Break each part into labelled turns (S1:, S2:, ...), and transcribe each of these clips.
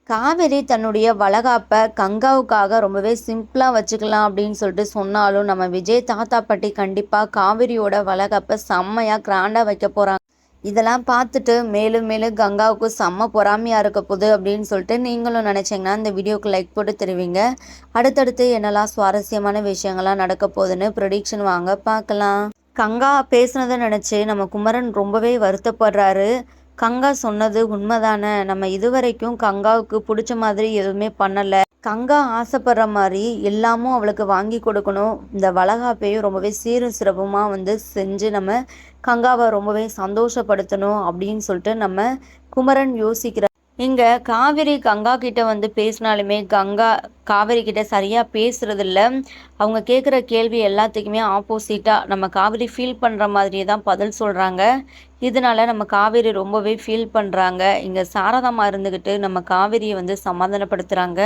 S1: காவேரி தன்னுடைய வளகாப்ப கங்காவுக்காக ரொம்பவே சிம்பிளா வச்சுக்கலாம் அப்படின்னு சொல்லிட்டு சொன்னாலும், நம்ம விஜய் தாத்தா பாட்டி கண்டிப்பா காவேரியோட வளகாப்ப செம்மையா கிராண்டா வைக்க போறாங்க. இதெல்லாம் பார்த்துட்டு மேலும் மேலும் கங்காவுக்கு செம்ம பொறாமையா இருக்க போகுது அப்படின்னு சொல்லிட்டு நீங்களும் நினைச்சீங்கன்னா இந்த வீடியோக்கு லைக் போட்டு தருவீங்க. அடுத்தடுத்து என்னெல்லாம் சுவாரஸ்யமான விஷயங்கள்லாம் நடக்க போகுதுன்னு ப்ரெடிக்ஷன் வாங்க பார்க்கலாம். கங்கா பேசுனதை நினச்சி நம்ம குமரன் ரொம்பவே வருத்தப்படுறாரு. கங்கா சொன்னது உண்மைதானே, நம்ம இதுவரைக்கும் கங்காவுக்கு பிடிச்ச மாதிரி எதுவுமே பண்ணலை. கங்கா ஆசைப்படுற மாதிரி எல்லாமும் அவளுக்கு வாங்கி கொடுக்கணும். இந்த வளகாப்பையும் ரொம்பவே சீரும் சிறப்புமாக செஞ்சு நம்ம கங்காவை ரொம்பவே சந்தோஷப்படுத்தணும் அப்படின்னு சொல்லிட்டு நம்ம குமரன் யோசிக்கிறார். இங்க காவேரி கங்கா கிட்ட பேசினாலுமே கங்கா காவேரி கிட்ட சரியா பேசுறதில்ல. அவங்க கேட்குற கேள்வி எல்லாத்துக்குமே ஆப்போசிட்டாக நம்ம காவேரி ஃபீல் பண்ணுற மாதிரியே தான் பதில் சொல்கிறாங்க. இதனால நம்ம காவேரி ரொம்பவே ஃபீல் பண்ணுறாங்க. இங்கே சாரதாம்மா இருந்துக்கிட்டு நம்ம காவேரியை சமாதானப்படுத்துகிறாங்க.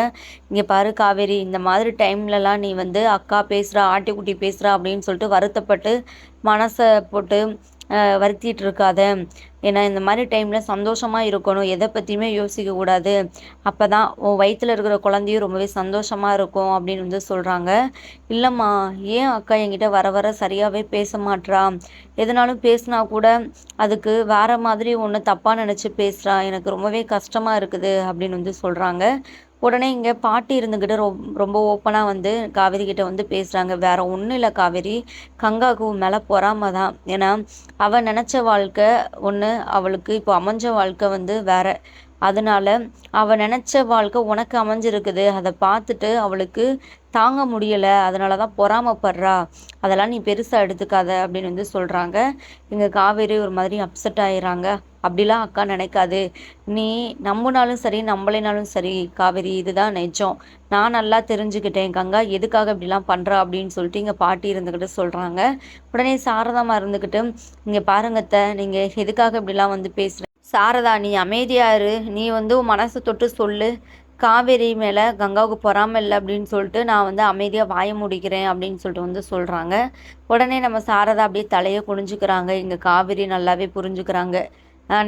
S1: இங்கே பாரு காவேரி, இந்த மாதிரி டைம்லலாம் நீ அக்கா பேசுகிறா, ஆட்டிக்குட்டி பேசுகிறா அப்படின்னு சொல்லிட்டு வருத்தப்பட்டு மனசை போட்டு வருத்திட்டு இருக்காத. ஏன்னா இந்த மாதிரி டைமில் சந்தோஷமாக இருக்கணும், எதை பற்றியுமே யோசிக்கக்கூடாது. அப்போ தான் உன் வயிற்றில் இருக்கிற குழந்தையும் ரொம்பவே சந்தோஷமாக இருக்கும் அப்படின்னு சொல்கிறாங்க. இல்லைம்மா, ஏன் அக்கா என்கிட்ட வர வர சரியாகவே பேச மாட்றா, எதனாலும் பேசினா கூட அதுக்கு வேற மாதிரி ஒன்று தப்பாக நினச்சி பேசுகிறா, எனக்கு ரொம்பவே கஷ்டமாக இருக்குது அப்படின்னு சொல்கிறாங்க. உடனே இங்கே பாட்டி இருந்துக்கிட்டு ரொம்ப ஓப்பனாக காவேரி கிட்ட பேசுகிறாங்க. வேற ஒன்றும் இல்லை காவேரி, கங்காவுக்கு உன் மேலே பொறாம தான். ஏன்னா அவள் நினச்ச வாழ்க்கை ஒன்று, அவளுக்கு இப்போ அமைஞ்ச வாழ்க்கை வேற. அதனால அவள் நினச்ச வாழ்க்கை உனக்கு அமைஞ்சிருக்குது, அதை பார்த்துட்டு அவளுக்கு தாங்க முடியலை, அதனால தான் பொறாமப்படுறா. அதெல்லாம் நீ பெருசாக எடுத்துக்காத அப்படின்னு சொல்கிறாங்க. இங்கே காவேரி ஒரு மாதிரி அப்செட் ஆயிடுறாங்க. அப்படிலாம் அக்கா நினைக்காது, நீ நம்பினாலும் சரி நம்பலைனாலும் சரி காவேரி, இதுதான் நிஜம். நான் நல்லா தெரிஞ்சுக்கிட்டேன் கங்கா எதுக்காக இப்படிலாம் பண்ணுறா அப்படின்னு சொல்லிட்டு இங்கே பாட்டி இருந்துக்கிட்டு சொல்கிறாங்க. உடனே சாரதாமா இருந்துக்கிட்டு, இங்கே பாருங்கத்த, நீங்கள் எதுக்காக இப்படிலாம் பேசுகிறேன். சாரதா, நீ அமைதியாரு, நீ உன் மனசை தொட்டு சொல்லு. காவேரி மேலே கங்காவுக்கு பொறாமல் இல்லை அப்படின்னு சொல்லிட்டு நான் அமைதியாக வாய முடிக்கிறேன் அப்படின்னு சொல்லிட்டு சொல்கிறாங்க. உடனே நம்ம சாரதா அப்படியே தலையை குனிஞ்சுக்கிறாங்க. இங்கே காவேரி நல்லாவே புரிஞ்சுக்கிறாங்க.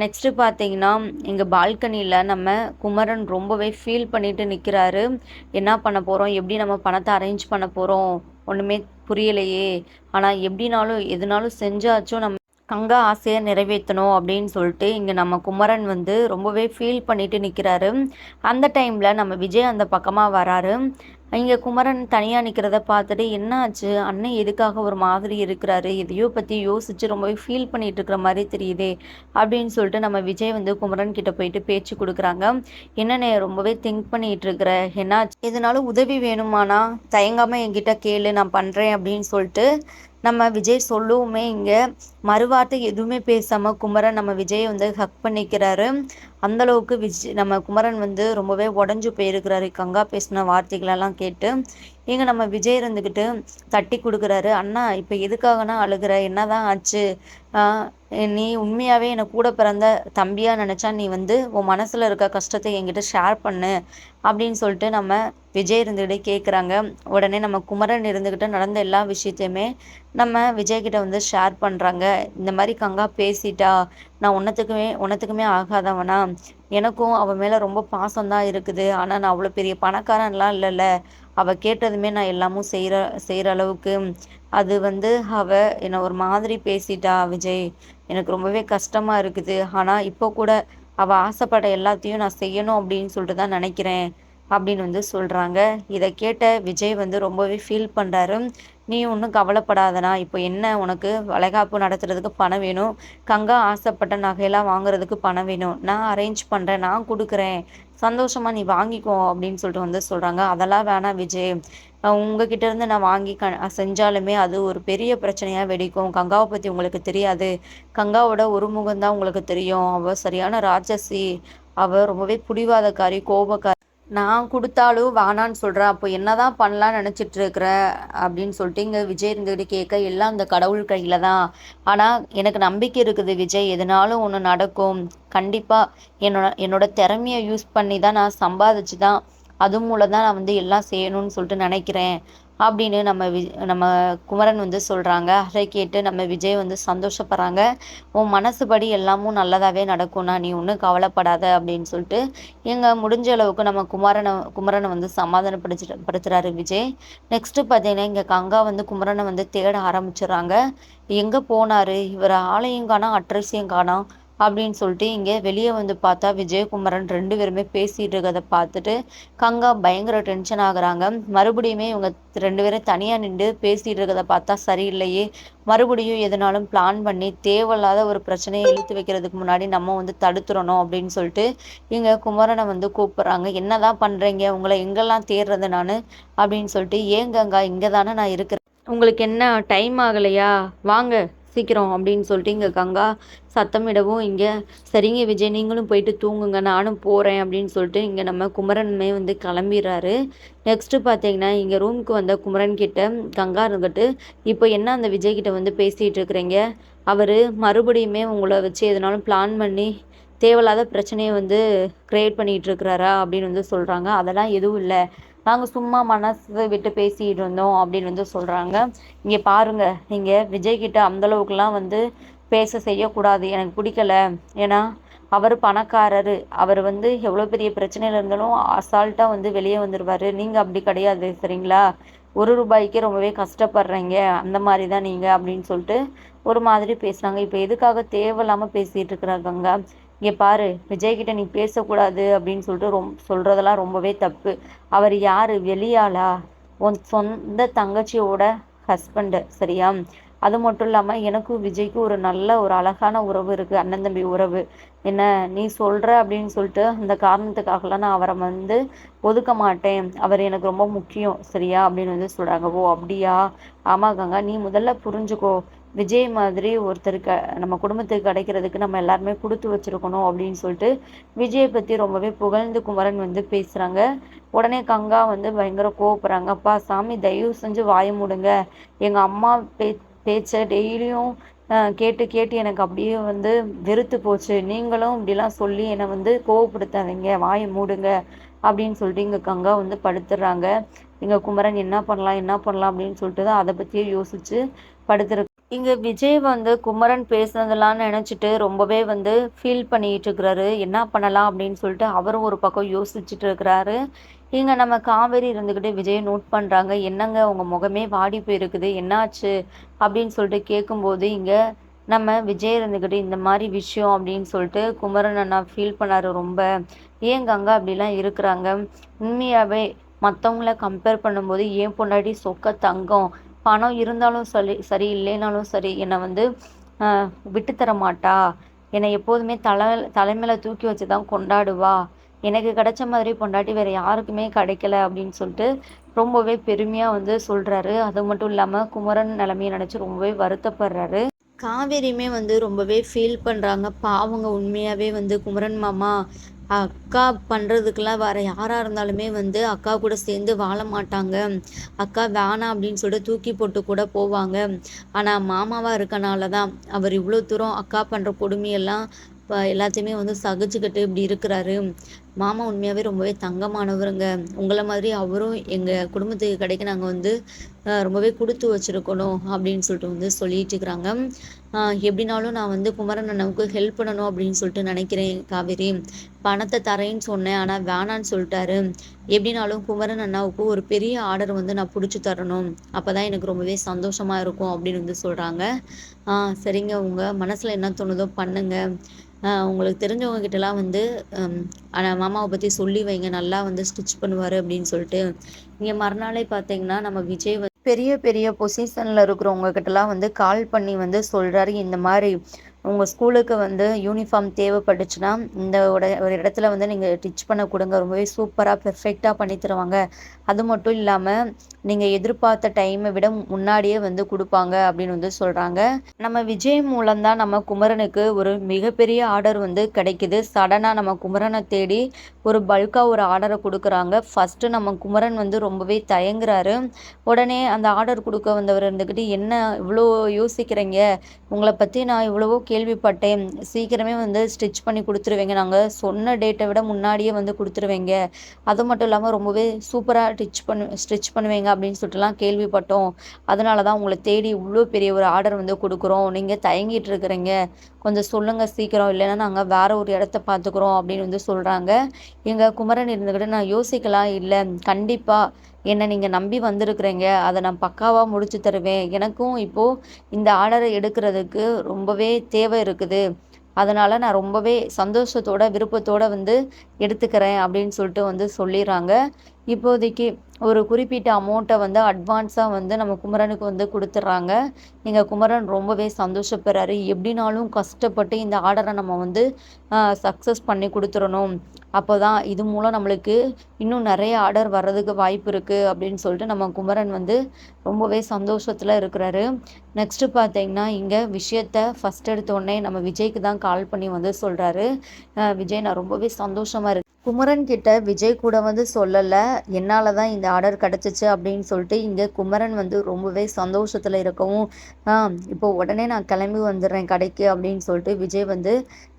S1: நெக்ஸ்ட்டு பார்த்தீங்கன்னா, இங்கே பால்கனியில் நம்ம குமரன் ரொம்பவே ஃபீல் பண்ணிட்டு நிற்கிறாரு. என்ன பண்ண போகிறோம், எப்படி நம்ம பணத்தை அரேஞ்ச் பண்ண போகிறோம், ஒன்றுமே புரியலையே. ஆனால் எப்படினாலும் எதுனாலும் செஞ்சாச்சும் நம்ம கங்கா ஆசையை நிறைவேற்றணும் அப்படின்னு சொல்லிட்டு இங்கே நம்ம குமரன் ரொம்பவே ஃபீல் பண்ணிட்டு நிற்கிறாரு. அந்த டைமில் நம்ம விஜய் அந்த பக்கமாக வராரு. இங்கே குமரன் தனியாக நிற்கிறத பார்த்துட்டு, என்ன ஆச்சு அண்ணன், எதுக்காக ஒரு மாதிரி இருக்கிறாரு, எதையோ பற்றி யோசித்து ரொம்பவே ஃபீல் பண்ணிட்டு இருக்கிற மாதிரி தெரியுதே அப்படின்னு சொல்லிட்டு நம்ம விஜய் குமரன் கிட்ட போயிட்டு பேச்சு கொடுக்குறாங்க. என்னண்ணே ரொம்பவே திங்க் பண்ணிட்டு இருக்கிற, என்னாச்சு, எதனாலும் உதவி வேணுமானா தயங்காமல் என்கிட்ட கேளு, நான் பண்ணுறேன் அப்படின்னு சொல்லிட்டு நம்ம விஜய் சொல்லுவோமே, இங்கே மறுவார்த்தை எதுவுமே பேசாமல் குமரன் நம்ம விஜயை ஹக் பண்ணிக்கிறாரு. அந்தளவுக்கு நம்ம குமரன் ரொம்பவே உடஞ்சி போயிருக்கிறாரு கங்கா பேசின வார்த்தைகளெல்லாம் கேட்டு. இங்கே நம்ம விஜய் இருந்துக்கிட்டு தட்டி கொடுக்குறாரு. அண்ணா, இப்போ எதுக்காகனா அழுகிற, என்னதான் ஆச்சு, நீ உண்மையாகவே என்னை கூட பிறந்த தம்பியாக நினச்சா நீ உன் மனசில் இருக்க கஷ்டத்தை என்கிட்ட ஷேர் பண்ணு அப்படின்னு சொல்லிட்டு நம்ம விஜய் இருந்துக்கிட்டே கேட்குறாங்க. உடனே நம்ம குமரன் இருந்துக்கிட்டு நடந்த எல்லா விஷயத்தையுமே நம்ம விஜய்கிட்ட ஷேர் பண்ணுறாங்க. இந்த மாதிரி கங்கா பேசிட்டா, நான் ஒன்றத்துக்குமே ஆகாதவனா, எனக்கும் அவள் மேலே ரொம்ப பாசம்தான் இருக்குது, ஆனால் நான் அவ்வளோ பெரிய பணக்காரன்லாம் இல்லைல்ல, அவள் கேட்டதுமே நான் எல்லாமும் செய்கிற அளவுக்கு, அது அவள் என்னை ஒரு மாதிரி பேசிட்டா விஜய், எனக்கு ரொம்பவே கஷ்டமாக இருக்குது. ஆனால் இப்போ கூட அவள் ஆசைப்பட எல்லாத்தையும் நான் செய்யணும் அப்படின்னு சொல்லிட்டு தான் நினைக்கிறேன் அப்படின்னு சொல்கிறாங்க. இதை கேட்ட விஜய் ரொம்பவே ஃபீல் பண்ணுறாரு. நீ ஒன்றும் கவலைப்படாதனா, இப்போ என்ன, உனக்கு வளைகாப்பு நடத்துறதுக்கு பணம் வேணும், கங்கா ஆசைப்பட்ட நகையெல்லாம் வாங்குறதுக்கு பணம் வேணும், நான் அரேஞ்ச் பண்ணுறேன், நான் கொடுக்குறேன், சந்தோஷமாக நீ வாங்கிக்கோ அப்படின்னு சொல்லிட்டு சொல்கிறாங்க. அதெல்லாம் வேணாம் விஜய், உங்ககிட்ட இருந்து நான் வாங்கி செஞ்சாலுமே அது ஒரு பெரிய பிரச்சனையாக வெடிக்கும். கங்காவை பற்றி உங்களுக்கு தெரியாது, கங்காவோட ஒரு முகம்தான் உங்களுக்கு தெரியும், அவள் சரியான ராட்சசி, அவள் ரொம்பவே பிடிவாதக்காரி, கோபக்காரி, நான் கொடுத்தாலும் வேணான்னு சொல்கிறேன், அப்போ என்னதான் பண்ணலான்னு நினச்சிட்டு இருக்கிற அப்படின்னு சொல்லிட்டு இங்கே விஜய் இருந்துக்கிட்டு கேட்க, எல்லாம் அந்த கடவுள் கையில் தான், ஆனால் எனக்கு நம்பிக்கை இருக்குது விஜய், எதனாலும் ஒன்று நடக்கும், கண்டிப்பாக என்னோட திறமையை யூஸ் பண்ணி தான் நான் சம்பாதிச்சு தான் அது மூலம் தான் நான் எல்லாம் செய்யணும்னு சொல்லிட்டு நினைக்கிறேன் அப்படின்னு நம்ம குமரன் வந்து சொல்கிறாங்க. அதை கேட்டு நம்ம விஜய் வந்து சந்தோஷப்படுறாங்க. உன் மனசுபடி எல்லாமும் நல்லதாகவே நடக்கும்ண்ணா, நீ ஒன்றும் கவலைப்படாத அப்படின்னு சொல்லிட்டு முடிஞ்ச அளவுக்கு நம்ம குமரனை வந்து படுத்துறாரு விஜய். நெக்ஸ்ட்டு பார்த்தீங்கன்னா இங்கே கங்கா வந்து குமரனை வந்து தேட ஆரம்பிச்சிடுறாங்க. எங்கே போனார் இவர், ஆளையும் காணோம் அட்ரஸையும் காணோம் அப்படின்னு சொல்லிட்டு இங்கே வெளியே வந்து பார்த்தா விஜயகுமரன் 2 பேருமே பேசிகிட்டு இருக்கிறத பார்த்துட்டு கங்கா பயங்கர டென்ஷன் ஆகுறாங்க. மறுபடியுமே இவங்க 2 பேரும் தனியாக நின்று பேசிகிட்டு இருக்கிறத பார்த்தா சரியில்லையே, மறுபடியும் எதுனாலும் பிளான் பண்ணி தேவையில்லாத ஒரு பிரச்சனையை இழுத்து வைக்கிறதுக்கு முன்னாடி நம்ம வந்து தடுத்துடணும் அப்படின்னு சொல்லிட்டு இங்கே குமரனை வந்து கூப்பிட்றாங்க. என்னதான் பண்ணுறீங்க, உங்களை எங்கெல்லாம் தேடுறது நான் அப்படின்னு சொல்லிட்டு, ஏன் கங்கா இங்கே தானே நான் இருக்கிறேன், உங்களுக்கு என்ன டைம் ஆகலையா, வாங்க சீக்கிரம் அப்படின்னு சொல்லிட்டு இங்கே கங்கா சத்தமிடவும் இங்கே சரிங்க விஜய் நீங்களும் போயிட்டு தூங்குங்க நானும் போகிறேன் அப்படின்னு சொல்லிட்டு இங்கே நம்ம குமரனுமே வந்து கிளம்பிடுறாரு. நெக்ஸ்ட்டு பார்த்தீங்கன்னா இங்கே ரூமுக்கு வந்த குமரன் கிட்ட கங்கா இருந்துட்டு, இப்போ என்ன அந்த விஜய்கிட்ட வந்து பேசிகிட்டு இருக்கிறீங்க, அவர் மறுபடியுமே உங்களை வச்சு எதனாலும் பிளான் பண்ணி தேவையில்லாத பிரச்சனையை வந்து க்ரியேட் பண்ணிகிட்டு இருக்கிறாரா அப்படின்னு வந்து சொல்கிறாங்க. அதெல்லாம் எதுவும் இல்லை, நாங்கள் சும்மா மனசு விட்டு பேசிகிட்டு இருந்தோம் அப்படின்னு வந்து சொல்கிறாங்க. இங்கே பாருங்கள், நீங்கள் விஜய்கிட்ட அந்தளவுக்குலாம் வந்து பேச செய்யக்கூடாது, எனக்கு பிடிக்கல. ஏன்னா அவர் பணக்காரர், அவர் வந்து எவ்வளோ பெரிய பிரச்சனையில் இருந்தாலும் அசால்ட்டாக வந்து வெளியே வந்துடுவார். நீங்கள் அப்படி கிடையாது சரிங்களா, ₹1 ரொம்பவே கஷ்டப்படுறீங்க, அந்த மாதிரி தான் நீங்கள் அப்படின்னு சொல்லிட்டு ஒரு மாதிரி பேசுகிறாங்க. இப்போ எதுக்காக தேவையில்லாமல் பேசிகிட்டு இருக்கிறாங்க. இங்கே பாரு, விஜய்கிட்ட நீ பேசக்கூடாது அப்படின்னு சொல்லிட்டு சொல்கிறதெல்லாம் ரொம்பவே தப்பு. அவர் யார், வெளியாளா, உன் சொந்த தங்கச்சியோட ஹஸ்பண்டு சரியா, அது மட்டும் இல்லாமல் எனக்கும் விஜய்க்கும் ஒரு அழகான உறவு இருக்குது, அண்ணன் தம்பி உறவு. என்ன நீ சொல்கிற அப்படின்னு சொல்லிட்டு அந்த காரணத்துக்காகலாம் நான் அவரை வந்து ஒதுக்க மாட்டேன், அவர் எனக்கு ரொம்ப முக்கியம் சரியா அப்படின்னு வந்து சொல்கிறாங்க. ஓ அப்படியா, ஆமாம் கங்கா, நீ முதல்ல புரிஞ்சுக்கோ, விஜய் மாதிரி ஒருத்தருக்கு நம்ம குடும்பத்துக்கு கிடைக்கிறதுக்கு நம்ம எல்லாருமே கொடுத்து வச்சுருக்கணும் அப்படின்னு சொல்லிட்டு விஜயை பற்றி ரொம்பவே புகழ்ந்து குமரன் வந்து பேசுகிறாங்க. உடனே கங்கா வந்து பயங்கர கோவப்படுறாங்க. அப்பா சாமி தயவு செஞ்சு வாய மூடுங்க, எங்கள் அம்மா பேச்சை டெய்லியும் கேட்டு கேட்டு எனக்கு அப்படியே வந்து வெறுத்து போச்சு, நீங்களும் இப்படிலாம் சொல்லி என்னை வந்து கோவப்படுத்தாதீங்க, வாயை மூடுங்க அப்படின்னு சொல்லிட்டு இங்கே கங்கா வந்து படுத்துடுறாங்க. இங்கே குமரன் என்ன பண்ணலாம் அப்படின்னு சொல்லிட்டு தான் அதை பற்றியே யோசித்து படுத்துரு. இங்கே விஜய் வந்து குமரன் பேசுனதெல்லாம் நினச்சிட்டு ரொம்பவே வந்து ஃபீல் பண்ணிகிட்டு இருக்கிறாரு. என்ன பண்ணலாம் அப்படின்னு சொல்லிட்டு அவரும் ஒரு பக்கம் யோசிச்சுட்டு இருக்கிறாரு. இங்கே நம்ம காவேரி இருந்துக்கிட்டு விஜயை நோட் பண்ணுறாங்க. என்னங்க உங்கள் முகமே வாடி போயிருக்குது, என்னாச்சு அப்படின்னு சொல்லிட்டு கேட்கும்போது இங்கே நம்ம விஜய் இருந்துக்கிட்டு இந்த மாதிரி விஷயம் அப்படின்னு சொல்லிட்டு குமரன் அண்ணா ஃபீல் பண்ணாரு ரொம்ப. ஏன் கங்கா அப்படிலாம் இருக்கிறாங்க, உண்மையாகவே மற்றவங்கள கம்பேர் பண்ணும்போது ஏன் பொண்டாட்டி சொக்க தங்கம், பணம் இருந்தாலும் சரி இல்லைனாலும் சரி என்னை வந்து விட்டுத்தர மாட்டா, என்னை எப்போதுமே தலைமையில தூக்கி வச்சு தான் கொண்டாடுவா, எனக்கு கிடைச்ச மாதிரி பொண்டாட்டி வேறு யாருக்குமே கிடைக்கல அப்படின்னு சொல்லிட்டு ரொம்பவே பெருமையாக வந்து சொல்கிறாரு. அது மட்டும் இல்லாமல் குமரன் நிலைமையை நினச்சி ரொம்பவே வருத்தப்படுறாரு. காவேரியுமே வந்து ரொம்பவே ஃபீல் பண்ணுறாங்க. பாவங்க, உண்மையாகவே வந்து குமரன் மாமா அக்கா பண்ணுறதுக்கெல்லாம் வேறு யாராக இருந்தாலுமே வந்து அக்கா கூட சேர்ந்து வாழ மாட்டாங்க, அக்கா வேணாம் அப்படின்னு சொல்லிட்டு தூக்கி போட்டு கூட போவாங்க. ஆனால் மாமாவாக இருக்கனால தான் அவர் இவ்வளோ தூரம் அக்கா பண்ணுற கொடுமையெல்லாம் இப்போ எல்லாத்தையுமே வந்து சகிச்சுக்கிட்டு இப்படி இருக்கிறாரு. மாமா உண்மையாகவே ரொம்பவே தங்கமானவருங்க, உங்களை மாதிரி அவரும் எங்கள் குடும்பத்துக்கு கிடைக்க நாங்கள் வந்து ரொம்பவே கொடுத்து வச்சுருக்கணும் அப்படின்னு சொல்லிட்டு வந்து சொல்லிட்டு இருக்கிறாங்க. எப்படினாலும் நான் வந்து குமரன் அண்ணாவுக்கு ஹெல்ப் பண்ணணும் அப்படின்னு சொல்லிட்டு நினைக்கிறேன் காவேரி, பணத்தை தரேன்னு சொன்னேன் ஆனால் வேணான்னு சொல்லிட்டாரு, எப்படினாலும் குமரன் அண்ணாவுக்கு ஒரு பெரிய ஆர்டர் வந்து நான் பிடிச்சி தரணும், அப்போ தான் எனக்கு ரொம்பவே சந்தோஷமாக இருக்கும் அப்படின்னு வந்து சொல்கிறாங்க. சரிங்க, உங்கள் மனசில் என்ன தோணுதோ பண்ணுங்கள், உங்களுக்கு தெரிஞ்சவங்க கிட்டலாம் வந்து ஆனால் மாமாவை பற்றி சொல்லி வைங்க, நல்லா வந்து ஸ்டிச் பண்ணுவார் அப்படின்னு சொல்லிட்டு. இங்கே மறுநாளே பார்த்தீங்கன்னா நம்ம விஜய் பெரிய பெரிய பொசிஷனில் இருக்கிறவங்க கிட்டலாம் வந்து கால் பண்ணி வந்து சொல்கிறாரு, இந்த மாதிரி உங்கள் ஸ்கூலுக்கு வந்து யூனிஃபார்ம் தேவைப்பட்டுச்சுன்னா இந்த ஒரு இடத்துல வந்து நீங்கள் ஸ்டிச் பண்ண கொடுங்க, ரொம்பவே சூப்பராக பெர்ஃபெக்டாக பண்ணி தருவாங்க, அது மட்டும் இல்லாமல் நீங்கள் எதிர்பார்த்த டைமை விட முன்னாடியே வந்து கொடுப்பாங்க அப்படின்னு வந்து சொல்கிறாங்க. நம்ம விஜய் மூலம்தான் நம்ம குமரனுக்கு ஒரு மிகப்பெரிய ஆர்டர் வந்து கிடைக்குது. சடனாக நம்ம குமரனை தேடி ஒரு பல்காக ஒரு ஆர்டரை கொடுக்குறாங்க. ஃபஸ்ட்டு நம்ம குமரன் வந்து ரொம்பவே தயங்குறாரு. உடனே அந்த ஆர்டர் கொடுக்க வந்தவர் இருந்துக்கிட்டு, என்ன இவ்வளோ யோசிக்கிறீங்க, உங்களை பற்றி நான் இவ்வளவோ கேள்விப்பட்டேன். சீக்கிரமே வந்து ஸ்டிச் பண்ணி குடுத்துருவீங்க. நாங்க சொன்ன டேட்ட விட முன்னாடியே வந்து குடுத்துருவீங்க. அது மட்டும் இல்லாம ரொம்பவே சூப்பரா ஸ்டிச் பண்ணுவீங்க அப்படின்னு சொல்லிட்டுலாம் கேள்விப்பட்டோம். அதனால தான் உங்கள தேடி இவ்ளோ பெரிய ஒரு ஆர்டர் வந்து குடுக்குறோம். நீங்க தயங்கிட்டு இருக்கிறீங்க. கொஞ்சம் சொல்லுங்க சீக்கிரம். இல்லைன்னா நாங்க வேற ஒரு இடத்த பார்த்துக்குறோம் அப்படின்னு வந்து சொல்றாங்க. எங்க குமரன் இருந்துக்கிட்டு நான் யோசிக்கலாம் இல்ல. கண்டிப்பா என்ன நீங்க நம்பி வந்திருக்கிறீங்க. அத நான் பக்காவா முடிச்சு தருவேன். எனக்கும் இப்போ இந்த ஆர்டர எடுக்கிறதுக்கு ரொம்பவே தேவை இருக்குது. அதனால நான் ரொம்பவே சந்தோஷத்தோட, விருப்பத்தோட வந்து எடுத்துக்கிறேன் அப்படின்னு சொல்லிட்டு வந்து சொல்லிர்றாங்க. இப்போதைக்கு ஒரு குறிப்பிட்ட அமௌண்ட்ட வந்து அட்வான்ஸா வந்து நம்ம குமரனுக்கு வந்து குடுத்துர்றாங்க. எங்க குமரன் ரொம்பவே சந்தோஷப்படுறாரு. எப்படினாலும் கஷ்டப்பட்டு இந்த ஆர்டர நம்ம வந்து சக்சஸ் பண்ணி குடுத்துறணும். அப்போதான் இது மூலம் நம்மளுக்கு இன்னும் நெறைய ஆர்டர் வர்றதுக்கு வாய்ப்பு இருக்கு அப்படின்னு சொல்லிட்டு நம்ம குமரன் வந்து ரொம்பவே சந்தோஷத்துல இருக்கிறாரு. நெக்ஸ்ட்டு பார்த்தீங்கன்னா, இங்க விஷயத்த ஃபர்ஸ்ட் எடுத்தோனே நம்ம விஜய்க்கு தான் கால் பண்ணி வந்து சொல்றாரு. விஜய் நான் ரொம்பவே சந்தோஷமா இருக்கேன். குமரன் கிட்ட விஜய் கூட வந்து சொல்லல. என்னால தான் இந்த ஆர்டர் கிடைச்சிச்சு அப்படின்னு சொல்லிட்டு இங்க குமரன் வந்து ரொம்பவே சந்தோஷத்துல இருக்கவும், "ஆ இப்போ உடனே நான் கிளம்பி வந்துடுறேன் கடைக்கு" அப்படின்னு சொல்லிட்டு விஜய் வந்து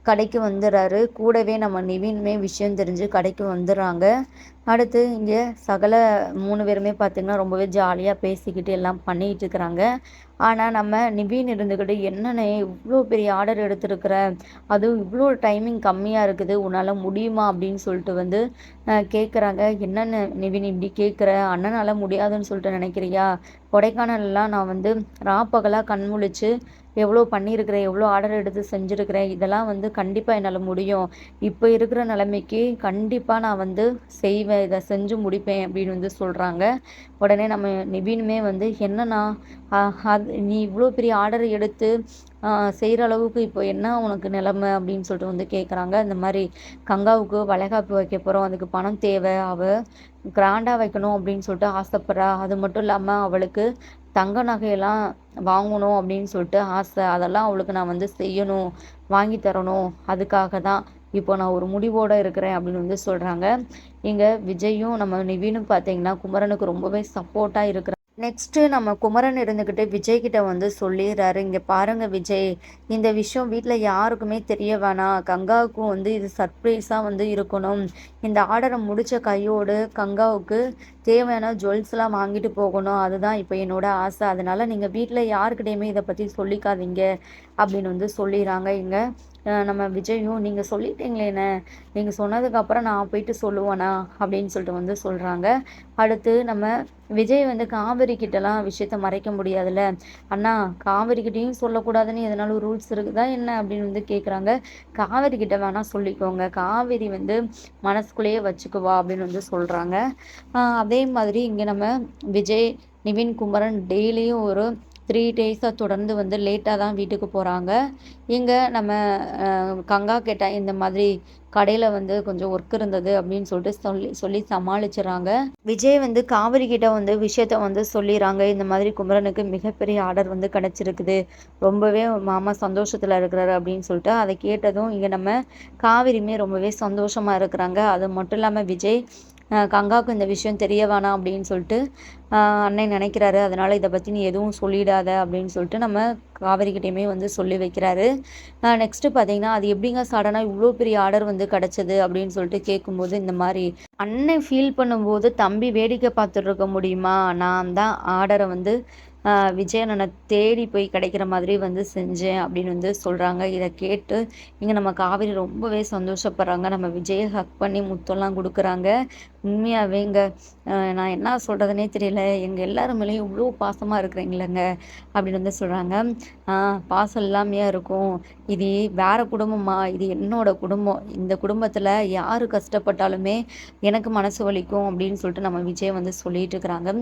S1: கடைக்கு வந்துடுறாரு. கூடவே நம்ம நிவினுமே விஷயம் தெரிஞ்சு கடைக்கு வந்துடுறாங்க. அடுத்து இங்கே சகல 3 பேருமே பார்த்திங்கன்னா ரொம்பவே ஜாலியாக பேசிக்கிட்டு எல்லாம் பண்ணிகிட்டு இருக்கிறாங்க. ஆனால் நம்ம நிவின் இருந்துக்கிட்டு என்னண்ணே இவ்வளோ பெரிய ஆர்டர் எடுத்திருக்கிற, அதுவும் இவ்வளோ டைமிங் கம்மியாக இருக்குது, உன்னால் முடியுமா அப்படின்னு சொல்லிட்டு வந்து கேட்குறாங்க. என்னென்ன நிவின் இப்படி கேட்குற, அண்ணனால் முடியாதுன்னு சொல்லிட்டு நினைக்கிறியா? கொடைக்கானல்லாம் நான் வந்து ராப்பகலாக கண் முழிச்சு எவ்வளோ பண்ணியிருக்கிறேன், எவ்வளோ ஆர்டர் எடுத்து செஞ்சுருக்கிறேன், இதெல்லாம் வந்து கண்டிப்பாக என்னால் முடியும். இப்போ இருக்கிற நிலைமைக்கு கண்டிப்பாக நான் வந்து செய்வேன், இதை செஞ்சு முடிப்பேன் அப்படின்னு வந்து சொல்கிறாங்க. உடனே நம்ம நிவினுமே வந்து என்னண்ணா அது நீ இவ்வளோ பெரிய ஆர்டர் எடுத்து செய்கிற அளவுக்கு இப்போ என்ன உனக்கு நிலைமை அப்படின்னு சொல்லிட்டு வந்து கேட்குறாங்க. இந்த மாதிரி கங்காவுக்கு வளைகாப்பு வைக்க போகிறோம், அதுக்கு பணம் தேவை, அவள் கிராண்டாக வைக்கணும் அப்படின்னு சொல்லிட்டு ஆசைப்பட்றா. அது மட்டும் இல்லாமல் அவளுக்கு தங்க நகையெல்லாம் வாங்கணும் அப்படின்னு சொல்லிட்டு ஆசை. அதெல்லாம் அவளுக்கு நான் வந்து செய்யணும், வாங்கி தரணும். அதுக்காக தான் இப்போ நான் ஒரு முடிவோடு இருக்கிறேன் அப்படின்னு வந்து சொல்கிறாங்க. இங்கே விஜயும் நம்ம நிவினும் பார்த்தீங்கன்னா குமரனுக்கு ரொம்பவே சப்போர்ட்டாக இருக்கிறாங்க. நெக்ஸ்ட்டு நம்ம குமரன் இருந்துக்கிட்டு விஜய்கிட்ட வந்து சொல்லிடுறாரு. இங்கே பாருங்க விஜய், இந்த விஷயம் வீட்டில் யாருக்குமே தெரிய வேணாம். கங்காவுக்கும் வந்து இது சர்ப்ரைஸாக வந்து இருக்கணும். இந்த ஆர்டரை முடித்த கையோடு கங்காவுக்கு தேவையான ஜுவல்ஸ்லாம் வாங்கிட்டு போகணும். அதுதான் இப்போ என்னோட ஆசை. அதனால் நீங்கள் வீட்டில் யாருக்கிட்டையுமே இதை பற்றி சொல்லிக்காதீங்க அப்படின்னு வந்து சொல்லிடுறாங்க. இங்கே நம்ம விஜயும் நீங்கள் சொல்லிட்டீங்களேண்ணே, நீங்கள் சொன்னதுக்கப்புறம் நான் போயிட்டு சொல்லுவேனா அப்படின்னு சொல்லிட்டு வந்து சொல்கிறாங்க. அடுத்து நம்ம விஜய் வந்து காவேரி கிட்டலாம் விஷயத்த மறைக்க முடியாதுல்ல. அண்ணா காவேரிக்கிட்டேயும் சொல்லக்கூடாதுன்னு எதனாலும் ரூல்ஸ் இருக்குதா என்ன அப்படின்னு வந்து கேட்குறாங்க. காவேரி கிட்ட வேணால் சொல்லிக்கோங்க, காவேரி வந்து மனசுக்குள்ளேயே வச்சுக்குவா அப்படின்னு வந்து சொல்கிறாங்க. அதே மாதிரி இங்கே நம்ம விஜய், நிவின், குமரன் டெய்லியும் ஒரு 3 டேஸாக தொடர்ந்து வந்து லேட்டாக தான் வீட்டுக்கு போகிறாங்க. இங்கே நம்ம கங்கா கேட்டா இந்த மாதிரி கடையில் வந்து கொஞ்சம் ஒர்க் இருந்தது அப்படின்னு சொல்லிட்டு சொல்லி சமாளிச்சுறாங்க. விஜய் வந்து காவிரி கிட்ட வந்து விஷயத்த வந்து சொல்லிடுறாங்க. இந்த மாதிரி குமரனுக்கு மிகப்பெரிய ஆர்டர் வந்து கிடச்சிருக்குது, ரொம்பவே மாமா சந்தோஷத்தில் இருக்கிறாரு அப்படின்னு சொல்லிட்டு அதை கேட்டதும் இங்கே நம்ம காவிரியுமே ரொம்பவே சந்தோஷமாக இருக்கிறாங்க. அது மட்டும் இல்லாமல் விஜய் கங்காவுக்கு இந்த விஷயம் தெரிய வேணாம் அப்படின்னு சொல்லிட்டு அண்ணன் நினைக்கிறாரு. அதனால் இதை பற்றி நீ எதுவும் சொல்லிடாத அப்படின்னு சொல்லிட்டு நம்ம காவேரிக்கிட்டையுமே வந்து சொல்லி வைக்கிறாரு. நெக்ஸ்ட்டு பார்த்தீங்கன்னா அது எப்படிங்க சடனாக இவ்வளோ பெரிய ஆர்டர் வந்து கிடச்சது அப்படின்னு சொல்லிட்டு கேட்கும்போது இந்த மாதிரி அண்ணன் ஃபீல் பண்ணும்போது தம்பி வேடிக்கை பார்த்துட்டு இருக்க முடியுமா? நான் தான் ஆர்டரை வந்து விஜய் அண்ணனை தேடி போய் கிடைக்கிற மாதிரி வந்து செஞ்சேன் அப்படின்னு வந்து சொல்கிறாங்க. இதை கேட்டு இங்கே நம்ம காவேரி ரொம்பவே சந்தோஷப்படுறாங்க. நம்ம விஜயை ஹக் பண்ணி முத்தம்லாம் கொடுக்குறாங்க. உண்மையாகவே இங்கே நான் என்ன சொல்கிறதுனே தெரியல, எங்கள் எல்லாரும் மேலேயும் இவ்வளோ பாசமாக இருக்கிறீங்களேங்க அப்படின்னு வந்து சொல்கிறாங்க. பாசம் இல்லாமையாக இருக்கும், இது வேறு குடும்பமா, இது என்னோட குடும்பம், இந்த குடும்பத்தில் யார் கஷ்டப்பட்டாலுமே எனக்கு மனசு வலிக்கும் அப்படின்னு சொல்லிட்டு நம்ம விஜய் வந்து சொல்லிட்டு இருக்கிறாங்க.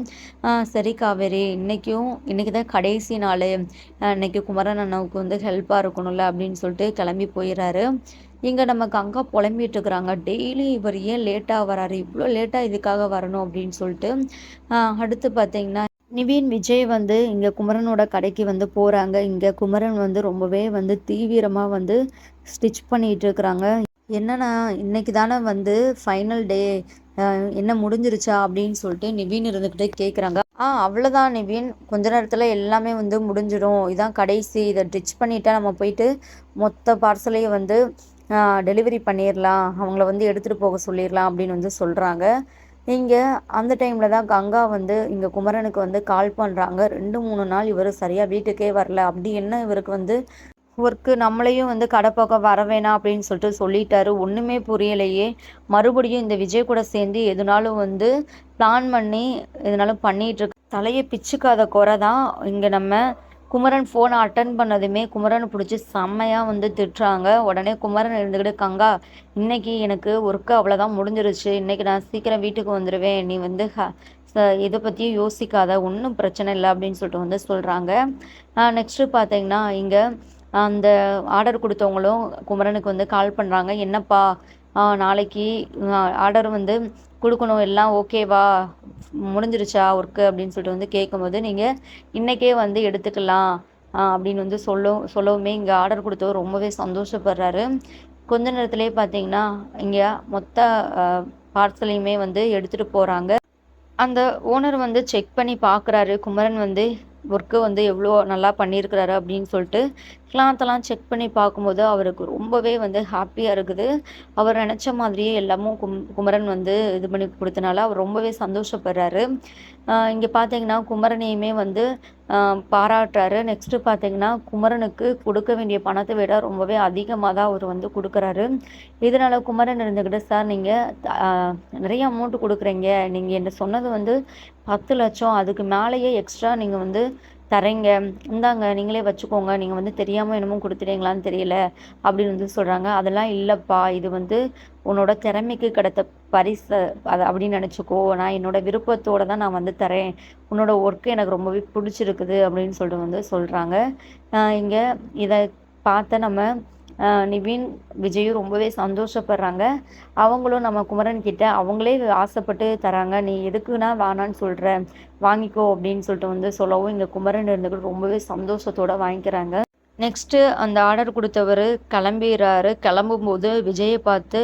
S1: சரி காவேரி, இன்னைக்கு தான் கடைசி நாள், இன்னைக்கு குமரன் அண்ணாவுக்கு வந்து ஹெல்ப்பாக இருக்கணும்ல அப்படின்னு சொல்லிட்டு கிளம்பி போயிடுறாரு. இங்கே நமக்கு அங்கே புலம்பிட்டு இருக்கிறாங்க. டெய்லி இவர் ஏன் லேட்டாக வராரு, இவ்வளோ லேட்டாக இதுக்காக வரணும் அப்படின்னு சொல்லிட்டு. அடுத்து பார்த்தீங்கன்னா நிவின், விஜய் வந்து இங்கே குமரனோட கடைக்கு வந்து போகிறாங்க. இங்கே குமரன் வந்து ரொம்பவே வந்து தீவிரமாக வந்து ஸ்டிச் பண்ணிகிட்டு இருக்கிறாங்க. என்னன்னா இன்னைக்கு தானே வந்து ஃபைனல் டே, என்ன முடிஞ்சிருச்சா அப்படின்னு சொல்லிட்டு நிவின் இருந்துக்கிட்டே கேட்குறாங்க. அவ்வளோதான் நிவின். கொஞ்ச நேரத்துல எல்லாமே வந்து முடிஞ்சிடும். இதான் கடைசி. இத டிச் பண்ணிட்டா நம்ம போயிட்டு மொத்த பார்சலையும் வந்து டெலிவரி பண்ணிரலாம். அவங்கள வந்து எடுத்துட்டு போக சொல்லிரலாம் அப்படின்னு வந்து சொல்றாங்க. இங்க அந்த டைம்ல தான் கங்கா வந்து இங்க குமரனுக்கு வந்து கால் பண்றாங்க. 2, 3 நாள் இவரு சரியா வீட்டுக்கே வரல. அப்படி என்ன இவருக்கு வந்து ஒர்க்கு நம்மளையும் வந்து கடை பக்கம் வர வேணாம் அப்படின்னு சொல்லிட்டாரு. ஒண்ணுமே புரியலையே. மறுபடியும் இந்த விஜய் கூட சேர்ந்து எதுனாலும் வந்து பிளான் பண்ணி எதுனாலும் பண்ணிட்டு இருக்கு. தலையை பிச்சுக்காத குறை தான். இங்க நம்ம குமரன் ஃபோனை அட்டன் பண்ணதுமே குமரனை பிடிச்சி செம்மையா வந்து திட்டுறாங்க. உடனே குமரன் இருந்துக்கிட்டு, கங்கா இன்னைக்கு எனக்கு ஒர்க்கு அவ்வளோதான் முடிஞ்சிருச்சு. இன்னைக்கு நான் சீக்கிரம் வீட்டுக்கு வந்துடுவேன். நீ வந்து இதை பற்றியும் யோசிக்காத, ஒன்றும் பிரச்சனை இல்லை அப்படின்னு சொல்லிட்டு வந்து சொல்கிறாங்க. நெக்ஸ்ட்டு பார்த்தீங்கன்னா இங்கே அந்த ஆர்டர் கொடுத்தவங்களும் குமரனுக்கு வந்து கால் பண்ணுறாங்க. என்னப்பா நாளைக்கு ஆர்டர் வந்து கொடுக்கணும், எல்லாம் ஓகேவா, முடிஞ்சிருச்சா ஒர்க்கு அப்படின்னு சொல்லிட்டு வந்து கேட்கும்போது, நீங்கள் இன்றைக்கே வந்து எடுத்துக்கலாம் அப்படின்னு வந்து சொல்லவுமே இங்கே ஆர்டர் கொடுத்தவர் ரொம்பவே சந்தோஷப்படுறாரு. கொஞ்ச நேரத்துலேயே பார்த்தீங்கன்னா இங்கே மொத்த பார்சலையுமே வந்து எடுத்துகிட்டு போகிறாங்க. அந்த ஓனர் வந்து செக் பண்ணி பார்க்குறாரு. குமரன் வந்து ஒர்க்கு வந்து எவ்வளோ நல்லா பண்ணியிருக்கிறாரு அப்படின்னு சொல்லிட்டு கிளாத்தெல்லாம் செக் பண்ணி பார்க்கும்போது அவருக்கு ரொம்பவே வந்து ஹாப்பியாக இருக்குது. அவர் நினச்ச மாதிரியே எல்லாமும் குமரன் வந்து இது பண்ணி கொடுத்தனால அவர் ரொம்பவே சந்தோஷப்படுறாரு. இங்கே பார்த்தீங்கன்னா குமரனையுமே வந்து பாராட்டுறாரு. நெக்ஸ்ட்டு பார்த்தீங்கன்னா குமரனுக்கு கொடுக்க வேண்டிய பணத்தை விட ரொம்பவே அதிகமாக தான் அவர் வந்து கொடுக்குறாரு. இதனால் குமரன் இருந்துக்கிட்டு, சார் நீங்கள் நிறைய அமௌண்ட்டு கொடுக்குறீங்க. நீங்கள் என்ன சொன்னது வந்து 10,00,000, அதுக்கு மேலேயே எக்ஸ்ட்ரா நீங்கள் வந்து தரீங்க. இந்தாங்க நீங்களே வச்சுக்கோங்க. நீங்கள் வந்து தெரியாமல் என்னமோ கொடுத்துட்டீங்களான்னு தெரியல அப்படின்னு வந்து சொல்கிறாங்க. அதெல்லாம் இல்லைப்பா, இது வந்து உன்னோட திறமைக்கு கிடைத்த பரிசு அது அப்படின்னு நினச்சிக்கோ. நான் என்னோட விருப்பத்தோடு தான் நான் வந்து தரேன். உன்னோட ஒர்க்கு எனக்கு ரொம்பவே பிடிச்சிருக்குது அப்படின்னு சொல்லிட்டு வந்து சொல்கிறாங்க. இங்கே இதை பார்த்த நம்ம நிவின், விஜயும் ரொம்பவே சந்தோஷப்படுறாங்க. அவங்களும் நம்ம குமரன் கிட்ட அவங்களே ஆசைப்பட்டு தராங்க. நீ எதுக்குன்னா வேணான்னு சொல்கிற, வாங்கிக்கோ அப்படின்னு சொல்லிட்டு வந்து சொல்லவும் இங்கே குமரன் இருந்துக்கிட்டு ரொம்பவே சந்தோஷத்தோடு வாங்கிக்கிறாங்க. நெக்ஸ்ட்டு அந்த ஆர்டர் கொடுத்தவர் கிளம்பிடுறாரு. கிளம்பும்போது விஜயை பார்த்து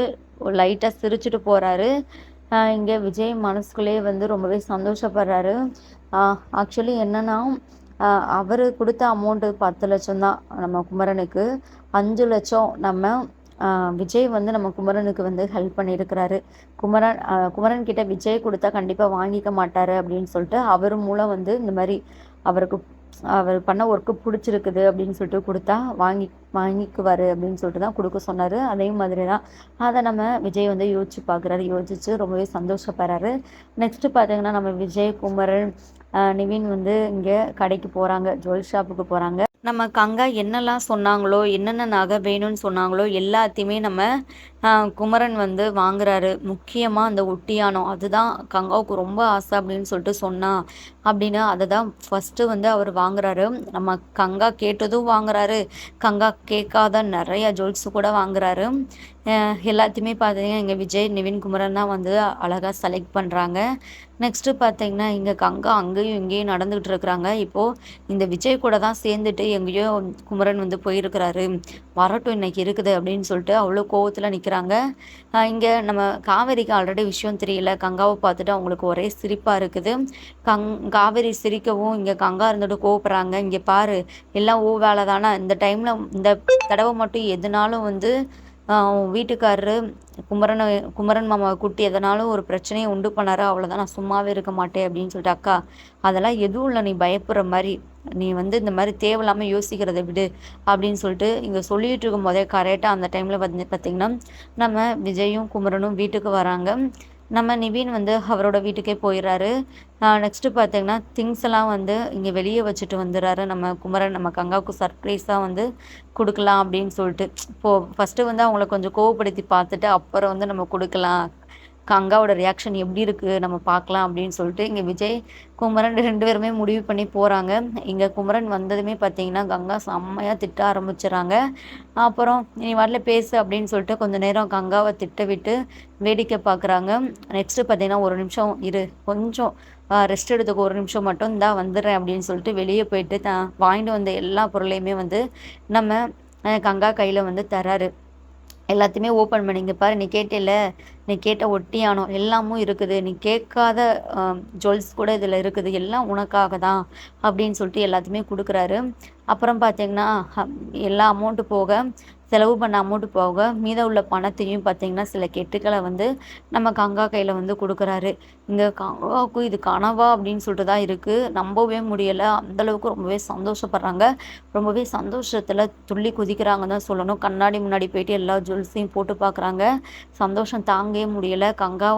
S1: லைட்டாக சிரிச்சுட்டு போகிறாரு. இங்கே விஜய் மனசுக்குள்ளேயே வந்து ரொம்பவே சந்தோஷப்படுறாரு. ஆக்சுவலி என்னென்னா அவர் கொடுத்த அமௌண்ட்டு 10,00,000 தான் நம்ம குமரனுக்கு. 5,00,000 நம்ம விஜய் வந்து நம்ம குமரனுக்கு வந்து ஹெல்ப் பண்ணியிருக்கிறாரு. குமரன் கிட்ட விஜய் கொடுத்தா கண்டிப்பாக வாங்கிக்க மாட்டார் அப்படின்னு சொல்லிட்டு அவர் மூலம் வந்து இந்த மாதிரி அவர் பண்ண ஒர்க்கு பிடிச்சிருக்குது அப்படின்னு சொல்லிட்டு கொடுத்தா வாங்கிக்குவார் அப்படின்னு சொல்லிட்டு தான் கொடுக்க சொன்னார். அதே மாதிரி தான் அதை நம்ம விஜய் வந்து யோசிச்சு பார்க்குறாரு. யோசிச்சு ரொம்பவே சந்தோஷப்படுறாரு. நெக்ஸ்ட்டு பார்த்தீங்கன்னா நம்ம விஜய், குமரன், நிவின் வந்து இங்கே கடைக்கு போகிறாங்க, ஜுவல் ஷாப்புக்கு போகிறாங்க. நம்ம கங்கா என்னெல்லாம் சொன்னாங்களோ, என்னென்ன நகை வேணும்னு சொன்னாங்களோ எல்லாத்தையுமே நம்ம குமரன் வந்து வாங்குறாரு. முக்கியமாக அந்த ஒட்டியானம், அதுதான் கங்காவுக்கு ரொம்ப ஆசை அப்படின்னு சொல்லிட்டு சொன்னான் அப்படின்னு அதை தான் ஃபஸ்ட்டு வந்து அவர் வாங்குறாரு. நம்ம கங்கா கேட்டதும் வாங்குறாரு, கங்கா கேட்காத நிறைய ஜுவல்ஸு கூட வாங்குறாரு. எல்லாத்தையுமே பார்த்தீங்கன்னா இங்கே விஜய், நிவின், குமரன் தான் வந்து அழகாக செலக்ட் பண்ணுறாங்க. நெக்ஸ்ட்டு பார்த்தீங்கன்னா இங்கே கங்கா அங்கேயும் இங்கேயும் நடந்துகிட்டு இருக்கிறாங்க. இப்போது இந்த விஜய் கூட தான் சேர்ந்துட்டு எங்கேயோ குமரன் வந்து போயிருக்கிறாரு, வரட்டும் இன்னைக்கு இருக்குது அப்படின்னு சொல்லிட்டு அவ்வளோ கோவத்தில் நிற்கிறாங்க. இங்கே நம்ம காவேரிக்கு ஆல்ரெடி விஷயம் தெரியல. கங்காவை பார்த்துட்டு அவங்களுக்கு ஒரே சிரிப்பாக இருக்குது. காவேரி சிரிக்கவும் இங்கே கங்கா இருந்துட்டு கோவப்படுறாங்க. இங்கே பாரு, எல்லாம் வேலை தானே, இந்த டைமில் இந்த தடவை மட்டும் எதுனாலும் வந்து வீட்டுக்காரரு குமரன் மாமாவை கூட்டி எதனாலும் ஒரு பிரச்சனையை உண்டு பண்ணாரு, அவ்வளோதான், நான் சும்மாவே இருக்க மாட்டேன் அப்படின்னு சொல்லிட்டு, அக்கா அதெல்லாம் எதுவும் இல்லை, நீ பயப்படுற மாதிரி, நீ வந்து இந்த மாதிரி தேவையில்லாமல் யோசிக்கிறத விடு அப்படின்னு சொல்லிட்டு இங்கே சொல்லிகிட்டு இருக்கும் போதே கரெக்டாக அந்த டைமில் வந்து பார்த்திங்கன்னா நம்ம விஜயும் குமரனும் வீட்டுக்கு வராங்க. நம்ம நிவின் வந்து அவரோட வீட்டுக்கே போயிடுறாரு. நெக்ஸ்ட்டு பார்த்தீங்கன்னா திங்ஸ் எல்லாம் வந்து இங்கே வெளியே வச்சுட்டு வந்துடுறாரு நம்ம குமரன். நம்ம கங்காவுக்கு சர்ப்ரைஸாக வந்து கொடுக்கலாம் அப்படின்னு சொல்லிட்டு. இப்போது ஃபஸ்ட்டு வந்து அவங்கள கொஞ்சம் கோவப்படுத்தி பார்த்துட்டு அப்புறம் வந்து நம்ம கொடுக்கலாம், கங்காவோட ரியாக்ஷன் எப்படி இருக்குது நம்ம பார்க்கலாம் அப்படின்னு சொல்லிட்டு இங்கே விஜய், குமரன் 2 பேருமே முடிவு பண்ணி போகிறாங்க. இங்கே குமரன் வந்ததுமே பார்த்தீங்கன்னா கங்கா செம்மையாக திட்ட ஆரம்பிச்சிடறாங்க. அப்புறம் நீ வரல பேசு அப்படின்னு சொல்லிட்டு கொஞ்சம் நேரம் கங்காவை திட்ட விட்டு வேடிக்கை பார்க்குறாங்க. நெக்ஸ்ட்டு பார்த்தீங்கன்னா ஒரு நிமிஷம் இரு, கொஞ்சம் ரெஸ்ட் எடுத்துக்க, ஒரு நிமிஷம் மட்டும் தான் வந்துடுறேன் அப்படின்னு சொல்லிட்டு வெளியே போயிட்டு வாங்கிட்டு வந்த எல்லா பொருளையுமே வந்து நம்ம கங்கா கையில் வந்து தராரு. எல்லாத்தையுமே ஓப்பன் பண்ணி, "இங்க பாரு நீ கேட்டேல்ல, நீ கேட்ட ஒட்டியானம் எல்லாமும் இருக்குது. நீ கேட்காத ஜுவல்ஸ் கூட இதில இருக்குது. எல்லாம் உனக்காக தான்." அப்படின்னு சொல்லிட்டு எல்லாத்தையுமே குடுக்குறாரு. அப்புறம் பார்த்தீங்கன்னா, எல்லா அமௌண்ட்டு போக, செலவு பண்ண அமௌண்ட்டு போக, மீதம் உள்ள பணத்தையும் பார்த்தீங்கன்னா, சில கெட்டுக்கள வந்து நம்ம கங்கா கையில வந்து குடுக்குறாரு. இங்க கங்காவுக்கு இது கனவா அப்படின்னு சொல்லிட்டு தான் இருக்கு. நம்பவே முடியல. அந்த அளவுக்கு ரொம்பவே சந்தோஷப்படுறாங்க. ரொம்பவே சந்தோஷத்துல துள்ளி குதிக்கிறாங்கன்னு தான் சொல்லணும். கண்ணாடி முன்னாடி போயிட்டு எல்லா ஜுவல்ஸையும் போட்டு பார்க்குறாங்க. சந்தோஷம் தாங்கவே முடியல. கங்கா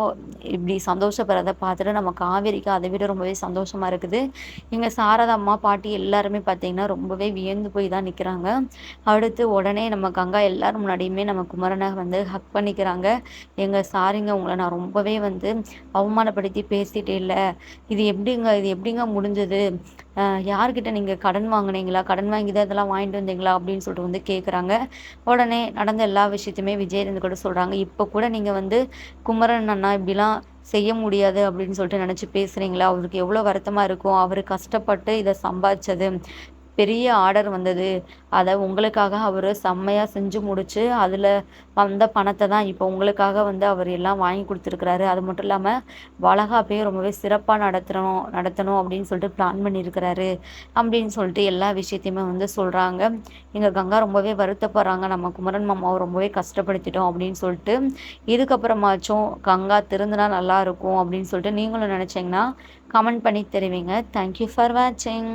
S1: இப்படி சந்தோஷப்படுறத பார்த்துட்டு நம்ம காவேரிக்கு அதை விட ரொம்பவே சந்தோஷமா இருக்குது. எங்க சாரதா அம்மா, பாட்டி எல்லாருமே பார்த்தீங்கன்னா, ரொம்பவே வியந்து போய் தான் நிக்கிறாங்க. அடுத்து உடனே நம்ம கங்கா எல்லார் முன்னாடியுமே நம்ம குமரன வந்து ஹக் பண்ணிக்கிறாங்க. "ஏங்க சாரிங்க, உங்கள நான் ரொம்பவே வந்து அவமானப்படுத்தி பேசிட்டேன்ல. இது எப்படிங்க முடிஞ்சது? அ யார்கிட்ட நீங்க கடன் வாங்குனீங்களா? கடன் வாங்கி தான் இதெல்லாம் வாங்கிட்டு வந்தீங்களா?" அப்படின்னு சொல்லிட்டு வந்து கேட்குறாங்க. உடனே நடந்த எல்லா விஷயத்தையுமே விஜய் இருந்து கூட சொல்றாங்க. "இப்ப கூட நீங்க வந்து குமரன் அண்ணா இப்படிலாம் செய்ய முடியாது அப்படின்னு சொல்லிட்டு நினைச்சு பேசுறீங்களா? அவருக்கு எவ்வளோ வருத்தமா இருக்கும். அவரு கஷ்டப்பட்டு இத சம்பாதிச்சது. பெரிய ஆர்டர் வந்தது. அத உங்களுக்காக அவரு செம்மையா செஞ்சு முடிச்சு, அதுல வந்த பணத்த தான் இப்ப உங்களுக்காக வந்து அவரு எல்லாம் வாங்கி குடுத்துருக்கிறாரு. அது மட்டும் இல்லாம வளகாப்பையும் ரொம்பவே சிறப்பா நடத்தணும் நடத்தணும் அப்படின்னு சொல்லிட்டு பிளான் பண்ணியிருக்கிறாரு." அப்படின்னு சொல்லிட்டு எல்லா விஷயத்தையுமே வந்து சொல்றாங்க. எங்க கங்கா ரொம்பவே வருத்தப்படுறாங்க. நம்ம குமரன் மாமாவ ரொம்பவே கஷ்டப்படுத்திட்டோம் அப்படின்னு சொல்லிட்டு. இதுக்கப்புறமாச்சும் கங்கா திருந்துனா நல்லாருக்கும் அப்படின்னு சொல்லிட்டு நீங்களும் நினைச்சீங்கன்னா, கமெண்ட் பண்ணி தெரிவிங்க. தேங்க் யூ ஃபார் வாட்சிங்.